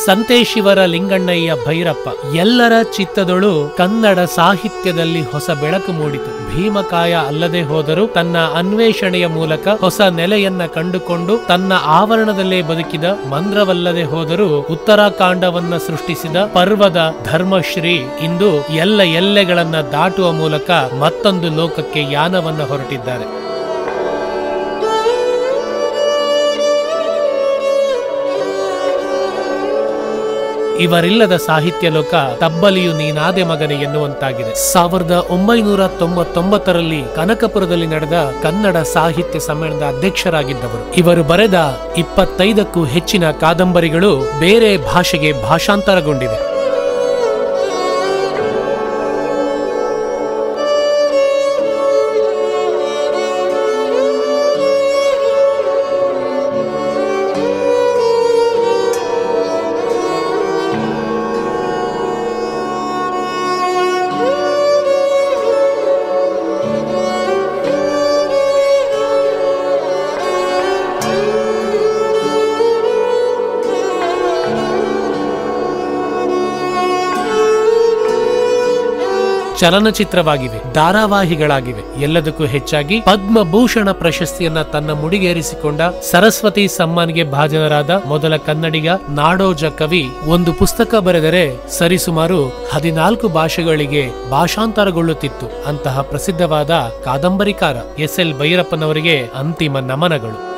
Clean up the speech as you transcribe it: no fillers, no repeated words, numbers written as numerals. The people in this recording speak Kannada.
ಸಂತೇಶಿವರ ಲಿಂಗಣ್ಣಯ್ಯ ಭೈರಪ್ಪ ಎಲ್ಲರ ಚಿತ್ತದೊಳು ಕನ್ನಡ ಸಾಹಿತ್ಯದಲ್ಲಿ ಹೊಸ ಬೆಳಕು ಮೂಡಿತು. ಭೀಮಕಾಯ ಅಲ್ಲದೆ ಹೋದರೂ ತನ್ನ ಅನ್ವೇಷಣೆಯ ಮೂಲಕ ಹೊಸ ನೆಲೆಯನ್ನ ಕಂಡುಕೊಂಡು ತನ್ನ ಆವರಣದಲ್ಲೇ ಬದುಕಿದ ಮಂದ್ರವಲ್ಲದೆ ಹೋದರೂ ಉತ್ತರಾಖಂಡವನ್ನ ಸೃಷ್ಟಿಸಿದ ಪರ್ವದ ಧರ್ಮಶ್ರೀ ಇಂದು ಎಲ್ಲ ಎಲ್ಲೆಗಳನ್ನ ದಾಟುವ ಮೂಲಕ ಮತ್ತೊಂದು ಲೋಕಕ್ಕೆ ಯಾನವನ್ನ ಹೊರಟಿದ್ದಾರೆ. ಇವರಿಲ್ಲದ ಸಾಹಿತ್ಯ ಲೋಕ ತಬ್ಬಲಿಯು ನೀನಾದೆ ಮಗನೆ ಎನ್ನುವಂತಾಗಿದೆ. 1999ರಲ್ಲಿ ಕನಕಪುರದಲ್ಲಿ ನಡೆದ ಕನ್ನಡ ಸಾಹಿತ್ಯ ಸಮ್ಮೇಳನದ ಅಧ್ಯಕ್ಷರಾಗಿದ್ದವರು. ಇವರು ಬರೆದ 25ಕ್ಕೂ ಹೆಚ್ಚಿನ ಕಾದಂಬರಿಗಳು ಬೇರೆ ಭಾಷೆಗೆ ಭಾಷಾಂತರಗೊಂಡಿವೆ. ಚಲನಚಿತ್ರವಾಗಿವೆ, ಧಾರಾವಾಹಿಗಳಾಗಿವೆ. ಎಲ್ಲದಕ್ಕೂ ಹೆಚ್ಚಾಗಿ ಪದ್ಮಭೂಷಣ ಪ್ರಶಸ್ತಿಯನ್ನ ತನ್ನ ಮುಡಿಗೇರಿಸಿಕೊಂಡ ಸರಸ್ವತಿ ಸಮ್ಮಾನ್ಗೆ ಭಾಜನರಾದ ಮೊದಲ ಕನ್ನಡಿಗ ನಾಡೋಜ ಕವಿ ಒಂದು ಪುಸ್ತಕ ಬರೆದರೆ ಸರಿಸುಮಾರು 14 ಭಾಷೆಗಳಿಗೆ ಭಾಷಾಂತರಗೊಳ್ಳುತ್ತಿತ್ತು. ಅಂತಹ ಪ್ರಸಿದ್ಧವಾದ ಕಾದಂಬರಿಕಾರ ಎಸ್ ಎಲ್ ಭೈರಪ್ಪನವರಿಗೆ ಅಂತಿಮ ನಮನಗಳು.